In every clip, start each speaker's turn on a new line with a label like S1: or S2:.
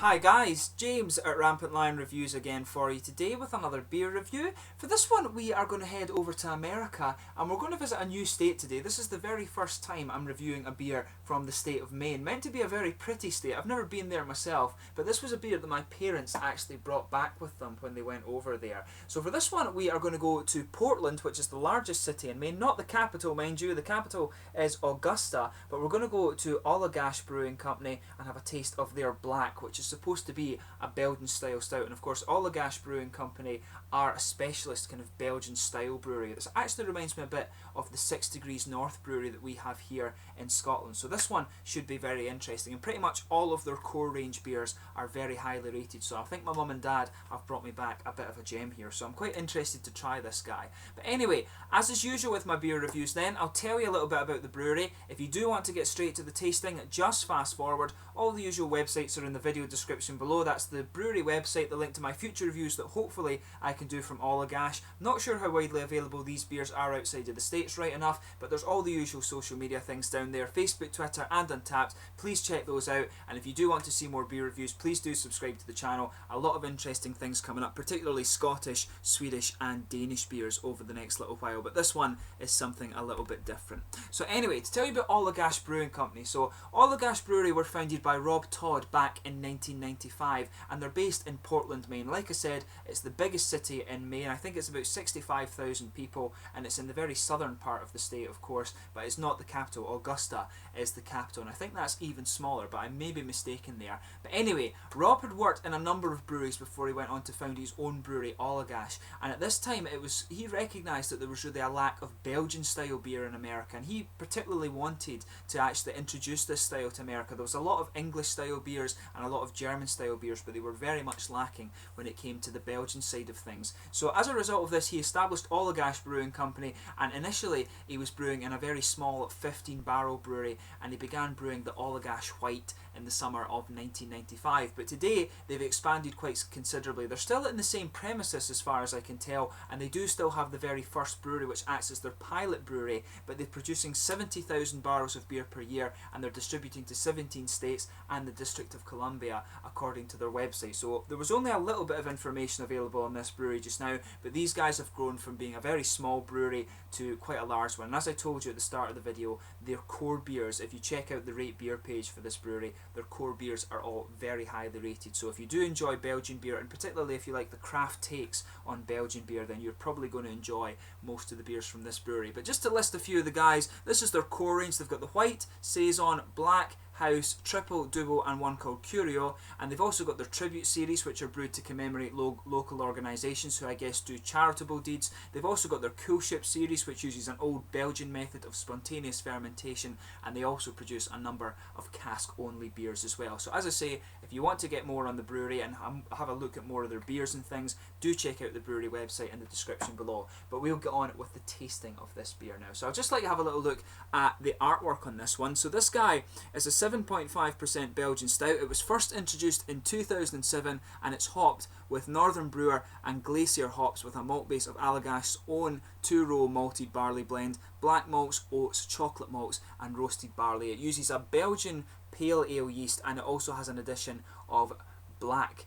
S1: Hi guys, James at Rampant Lion Reviews again for you today with another beer review. For this one we are going to head over to America and we're going to visit a new state today. This is the very first time I'm reviewing a beer from the state of Maine. Meant to be a very pretty state. I've never been there myself, but this was a beer that my parents actually brought back with them when they went over there. So for this one we are going to go to Portland, which is the largest city in Maine. Not the capital, mind you. The capital is Augusta, but we're going to go to Allagash Brewing Company and have a taste of their black, which is supposed to be a Belgian style stout. And of course Allagash Brewing Company are a specialist kind of Belgian style brewery. This actually reminds me a bit of the 6 Degrees North brewery that we have here in Scotland. So this one should be very interesting, and pretty much all of their core range beers are very highly rated. So I think my mum and dad have brought me back a bit of a gem here, so I'm quite interested to try this guy. But anyway, as is usual with my beer reviews then, I'll tell you a little bit about the brewery. If you do want to get straight to the tasting, just fast forward. All the usual websites are in the video description below. That's the brewery website, the link to my future reviews that hopefully I can do from Allagash. Not sure how widely available these beers are outside of the States right enough, but there's all the usual social media things down there, Facebook, Twitter and Untappd. Please check those out, and if you do want to see more beer reviews, please do subscribe to the channel. A lot of interesting things coming up, particularly Scottish, Swedish and Danish beers over the next little while, but this one is something a little bit different. So anyway, to tell you about Allagash Brewing Company. So Allagash Brewery were founded by Rob Todd back in 1995, and they're based in Portland, Maine. Like I said, it's the biggest city in Maine. I think it's about 65,000 people, and it's in the very southern part of the state, of course, but it's not the capital. Augusta is the capital, and I think that's even smaller, but I may be mistaken there. But anyway, Rob had worked in a number of breweries before he went on to found his own brewery, Allagash, and at this time he recognised that there was really a lack of Belgian style beer in America, and he particularly wanted to actually introduce this style to America. There was a lot of English style beers and a lot of German style beers, but they were very much lacking when it came to the Belgian side of things. So as a result of this, he established Allagash Brewing Company, and initially he was brewing in a very small 15-barrel brewery, and he began brewing the Allagash White in the summer of 1995. But today they've expanded quite considerably. They're still in the same premises as far as I can tell, and they do still have the very first brewery which acts as their pilot brewery, but they're producing 70,000 barrels of beer per year, and they're distributing to 17 states and the District of Columbia according to their website. So there was only a little bit of information available on this brewery just now, but these guys have grown from being a very small brewery to quite a large one. And as I told you at the start of the video, their core beers, if you check out the rate beer page for this brewery, their core beers are all very highly rated. So if you do enjoy Belgian beer, and particularly if you like the craft takes on Belgian beer, then you're probably going to enjoy most of the beers from this brewery. But just to list a few of the guys, this is their core range. They've got the White, Saison, Black, House, Triple, Double and one called Curio, and they've also got their Tribute series, which are brewed to commemorate local organisations who I guess do charitable deeds. They've also got their Coolship series, which uses an old Belgian method of spontaneous fermentation, and they also produce a number of cask only beers as well. So as I say, if you want to get more on the brewery and have a look at more of their beers and things, do check out the brewery website in the description below. But we'll get on with the tasting of this beer now. So I'd just like to have a little look at the artwork on this one. So this guy is a 7.5% Belgian stout. It was first introduced in 2007, and it's hopped with Northern Brewer and Glacier hops with a malt base of Allagash's own 2-row malted barley blend, black malts, oats, chocolate malts and roasted barley. It uses a Belgian pale ale yeast, and it also has an addition of dark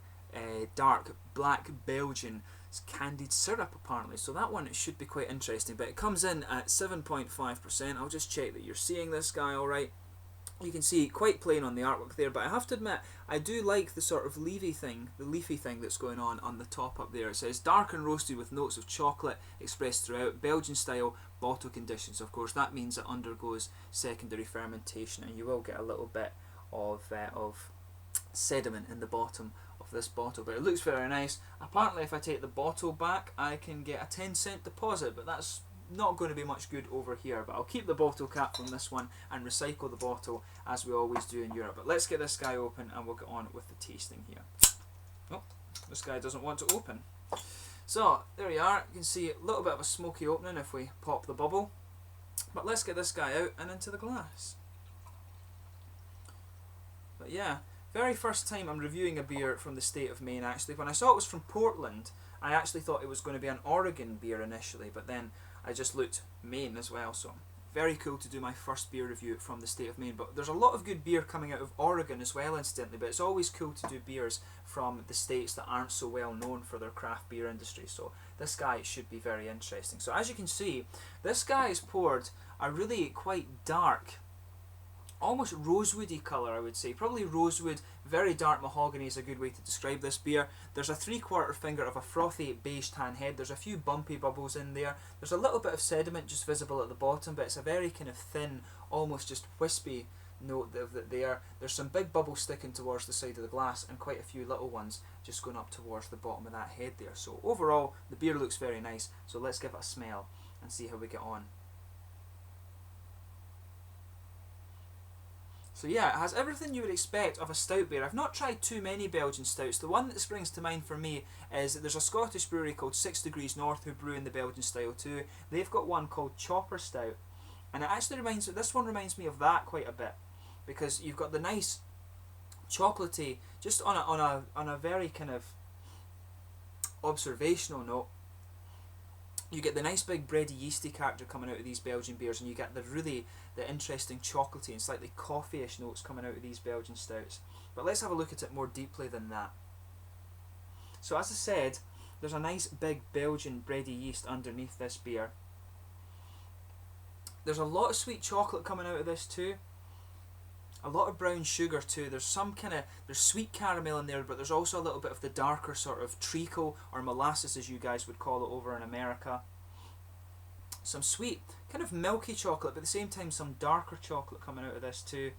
S1: black Belgian candied syrup apparently, so that one should be quite interesting. But it comes in at 7.5%. I'll just check that you're seeing this guy alright. You can see quite plain on the artwork there, but I have to admit I do like the sort of leafy thing that's going on the top up there. It says dark and roasted with notes of chocolate expressed throughout, Belgian style, bottle conditions. Of course that means it undergoes secondary fermentation, and you will get a little bit of sediment in the bottom of this bottle, but it looks very nice. Apparently if I take the bottle back I can get a 10-cent deposit, but that's not going to be much good over here. But I'll keep the bottle cap from this one and recycle the bottle as we always do in Europe. But let's get this guy open and we'll get on with the tasting here. Oh, this guy doesn't want to open. So there you are. You can see a little bit of a smoky opening if we pop the bubble. But let's get this guy out and into the glass. But yeah, very first time I'm reviewing a beer from the state of Maine actually. When I saw it was from Portland, I actually thought it was going to be an Oregon beer initially, but then I just looked Maine as well, so Very cool to do my first beer review from the state of Maine. But there's a lot of good beer coming out of Oregon as well, incidentally. But it's always cool to do beers from the states that aren't so well known for their craft beer industry. So this guy should be very interesting. So as you can see, this guy is poured a really quite dark, almost rosewoody colour, I would say. Probably rosewood, very dark mahogany is a good way to describe this beer. There's a 3/4 finger of a frothy beige tan head. There's a few bumpy bubbles in there. There's a little bit of sediment just visible at the bottom, but it's a very kind of thin, almost just wispy note there. There's some big bubbles sticking towards the side of the glass and quite a few little ones just going up towards the bottom of that head there. So overall, the beer looks very nice. So let's give it a smell and see how we get on. So yeah, it has everything you would expect of a stout beer. I've not tried too many Belgian stouts. The one that springs to mind for me is that there's a Scottish brewery called 6 Degrees North who brew in the Belgian style too. They've got one called Chopper Stout, and it actually this one reminds me of that quite a bit, because you've got the nice chocolatey, just on a very kind of observational note. You get the nice big bready yeasty character coming out of these Belgian beers, and you get the interesting chocolatey and slightly coffee-ish notes coming out of these Belgian stouts. But let's have a look at it more deeply than that. So as I said, there's a nice big Belgian bready yeast underneath this beer. There's a lot of sweet chocolate coming out of this too. A lot of brown sugar too. There's sweet caramel in there, but there's also a little bit of the darker sort of treacle or molasses, as you guys would call it over in America. Some sweet, kind of milky chocolate, but at the same time some darker chocolate coming out of this too.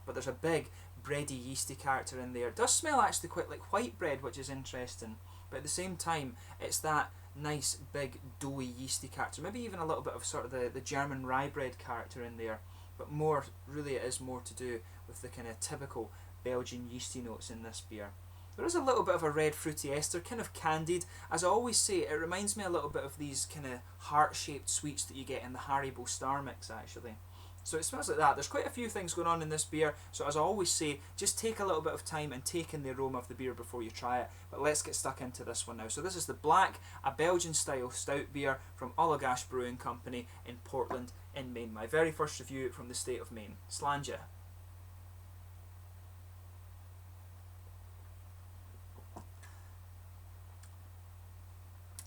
S1: But there's a big bready yeasty character in there. It does smell actually quite like white bread, which is interesting. But at the same time, it's that nice big doughy yeasty character. Maybe even a little bit of sort of the German rye bread character in there. But more, really it is more to do with the kind of typical Belgian yeasty notes in this beer. There is a little bit of a red fruity ester, kind of candied. As I always say, it reminds me a little bit of these kind of heart-shaped sweets that you get in the Haribo Star Mix, actually. So it smells like that. There's quite a few things going on in this beer, so as I always say, just take a little bit of time and take in the aroma of the beer before you try it. But let's get stuck into this one now. So this is the Black, a Belgian-style stout beer from Allagash Brewing Company in Portland, in Maine. My very first review from the state of Maine. Slàinte.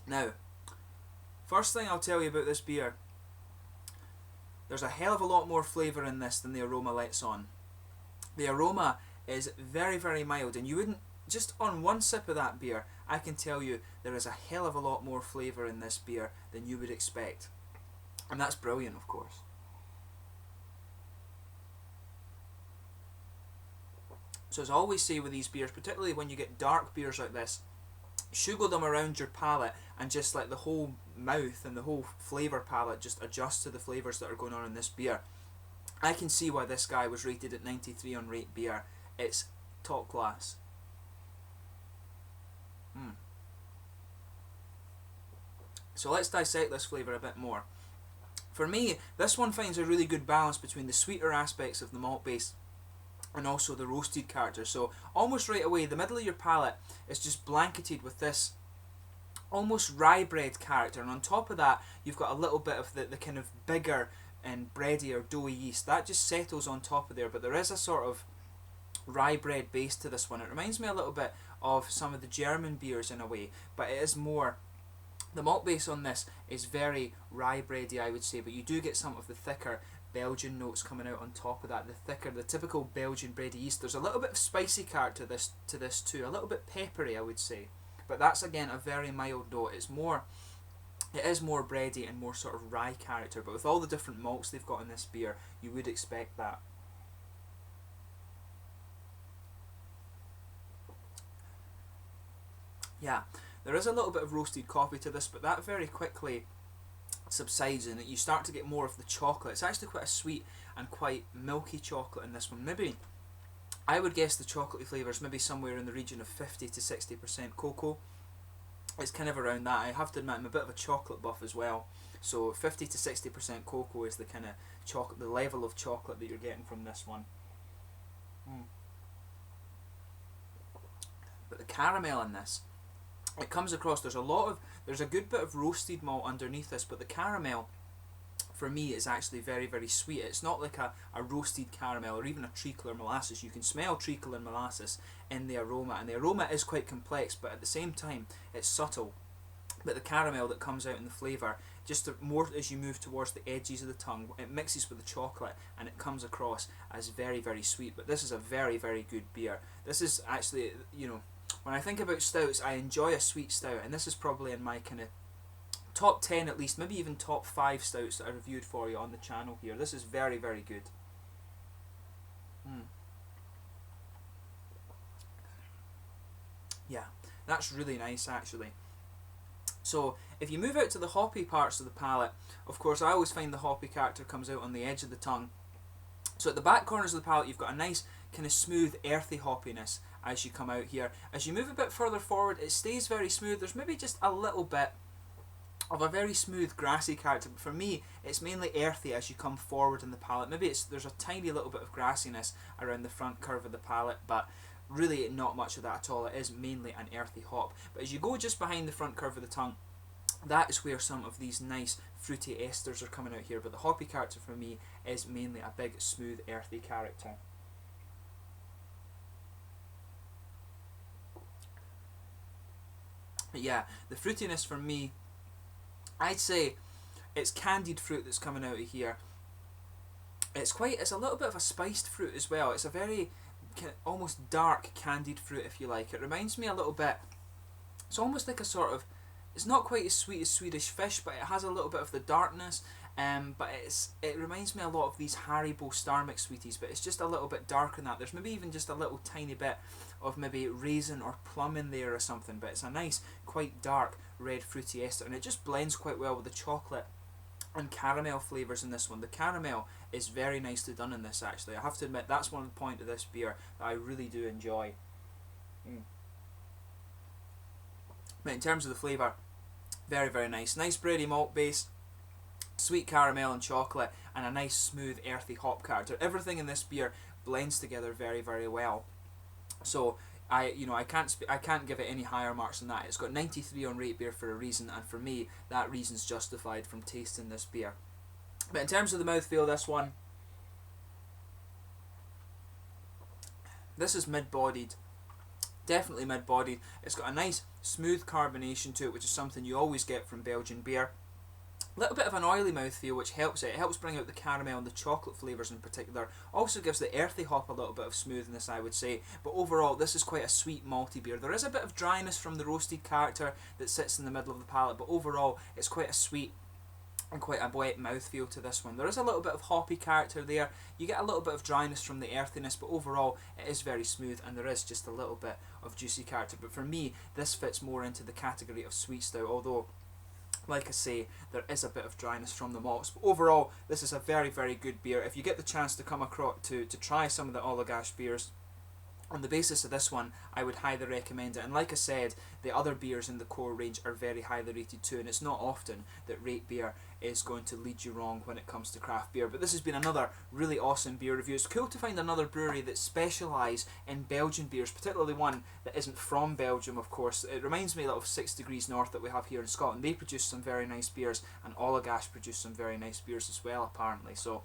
S1: Now, first thing I'll tell you about this beer, there's a hell of a lot more flavour in this than the aroma lets on. The aroma is very, very mild, and you wouldn't, just on one sip of that beer, I can tell you there is a hell of a lot more flavour in this beer than you would expect. And that's brilliant, of course. So as I always say with these beers, particularly when you get dark beers like this, sugar them around your palate and just let the whole mouth and the whole flavour palette just adjust to the flavours that are going on in this beer. I can see why this guy was rated at 93 on Rate Beer. It's top class. So let's dissect this flavour a bit more. For me, this one finds a really good balance between the sweeter aspects of the malt base and also the roasted character. So almost right away, the middle of your palate is just blanketed with this almost rye bread character, and on top of that you've got a little bit of the kind of bigger and bready or doughy yeast that just settles on top of there. But there is a sort of rye bread base to this one. It reminds me a little bit of some of the German beers in a way, but it is more, the malt base on this is very rye bready, I would say, but you do get some of the thicker Belgian notes coming out on top of that, the typical Belgian bready yeast. There's a little bit of spicy character to this too, a little bit peppery, I would say, but that's again a very mild note. It is more bready and more sort of rye character, but with all the different malts they've got in this beer, you would expect that. Yeah, there is a little bit of roasted coffee to this, but that very quickly subsides and you start to get more of the chocolate. It's actually quite a sweet and quite milky chocolate in this one. Maybe, I would guess the chocolatey flavours maybe somewhere in the region of 50 to 60% cocoa. It's kind of around that. I have to admit I'm a bit of a chocolate buff as well. So 50 to 60% cocoa is the kind of chocolate, the level of chocolate that you're getting from this one. But the caramel in this, it comes across, there's a good bit of roasted malt underneath this, but the caramel, for me is actually very, very sweet. It's not like a roasted caramel or even a treacle or molasses. You can smell treacle and molasses in the aroma, and the aroma is quite complex, but at the same time it's subtle. But the caramel that comes out in the flavour, just more as you move towards the edges of the tongue, it mixes with the chocolate and it comes across as very, very sweet. But this is a very, very good beer. This is actually, you know, when I think about stouts, I enjoy a sweet stout, and this is probably in my kind of top 10 at least, maybe even top 5 stouts that I reviewed for you on the channel here. This is very, very good. Yeah, that's really nice actually. So if you move out to the hoppy parts of the palate, of course I always find the hoppy character comes out on the edge of the tongue. So at the back corners of the palate you've got a nice kind of smooth earthy hoppiness as you come out here. As you move a bit further forward it stays very smooth. There's maybe just a little bit of a very smooth grassy character, but for me it's mainly earthy as you come forward in the palate. Maybe there's a tiny little bit of grassiness around the front curve of the palate, but really not much of that at all. It is mainly an earthy hop. But as you go just behind the front curve of the tongue, that is where some of these nice fruity esters are coming out here. But the hoppy character for me is mainly a big smooth earthy character. But yeah, the fruitiness for me, I'd say it's candied fruit that's coming out of here. It's a little bit of a spiced fruit as well. It's a very almost dark candied fruit, if you like. It reminds me a little bit, it's almost like a sort of, it's not quite as sweet as Swedish Fish, but it has a little bit of the darkness, but it reminds me a lot of these Haribo Star Mix sweeties, but it's just a little bit darker than that. There's maybe even just a little tiny bit of maybe raisin or plum in there or something, but it's a nice quite dark red fruity ester, and it just blends quite well with the chocolate and caramel flavours in this one. The caramel is very nicely done in this actually. I have to admit that's one of the points of this beer that I really do enjoy. But in terms of the flavour, very, very nice. Nice bready malt base, sweet caramel and chocolate, and a nice smooth earthy hop character. Everything in this beer blends together very, very well. So I can't give it any higher marks than that. It's got 93 on Rate Beer for a reason, and for me that reason's justified from tasting this beer. But in terms of the mouthfeel, this is mid-bodied. Definitely mid-bodied. It's got a nice smooth carbonation to it, which is something you always get from Belgian beer. A little bit of an oily mouthfeel, which helps it. It helps bring out the caramel and the chocolate flavours in particular. Also gives the earthy hop a little bit of smoothness, I would say. But overall, this is quite a sweet malty beer. There is a bit of dryness from the roasted character that sits in the middle of the palate, but overall, it's quite a sweet and quite a wet mouthfeel to this one. There is a little bit of hoppy character there. You get a little bit of dryness from the earthiness, but overall, it is very smooth, and there is just a little bit of juicy character. But for me, this fits more into the category of sweet stout, although, like I say, there is a bit of dryness from the malts. But overall, this is a very, very good beer. If you get the chance to come across to try some of the Allagash beers, on the basis of this one, I would highly recommend it. And like I said, the other beers in the core range are very highly rated too, and it's not often that Rate Beer is going to lead you wrong when it comes to craft beer. But this has been another really awesome beer review. It's cool to find another brewery that specialise in Belgian beers, particularly one that isn't from Belgium, of course. It reminds me a lot of 6 Degrees North that we have here in Scotland. They produce some very nice beers, and Allagash produce some very nice beers as well, apparently. So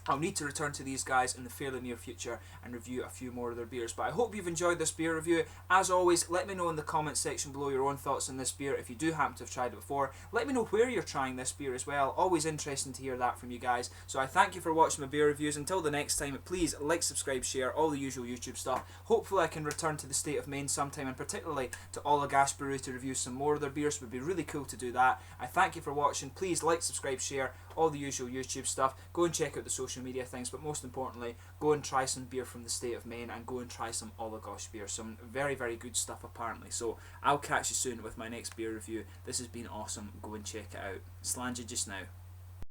S1: I'll need to return to these guys in the fairly near future and review a few more of their beers. But I hope you've enjoyed this beer review. As always, let me know in the comments section below your own thoughts on this beer if you do happen to have tried it before. Let me know where you're trying this beer as well. Always interesting to hear that from you guys. So I thank you for watching my beer reviews. Until the next time, please like, subscribe, share, all the usual YouTube stuff. Hopefully I can return to the state of Maine sometime, and particularly to Allagash Brewery to review some more of their beers. It would be really cool to do that. I thank you for watching. Please like, subscribe, share, all the usual YouTube stuff. Go and check out the social media things, but most importantly, go and try some beer from the state of Maine, and go and try some Allagash beer. Some very, very good stuff apparently. So I'll catch you soon with my next beer review. This has been awesome. Go and check it out. Slàinte just now.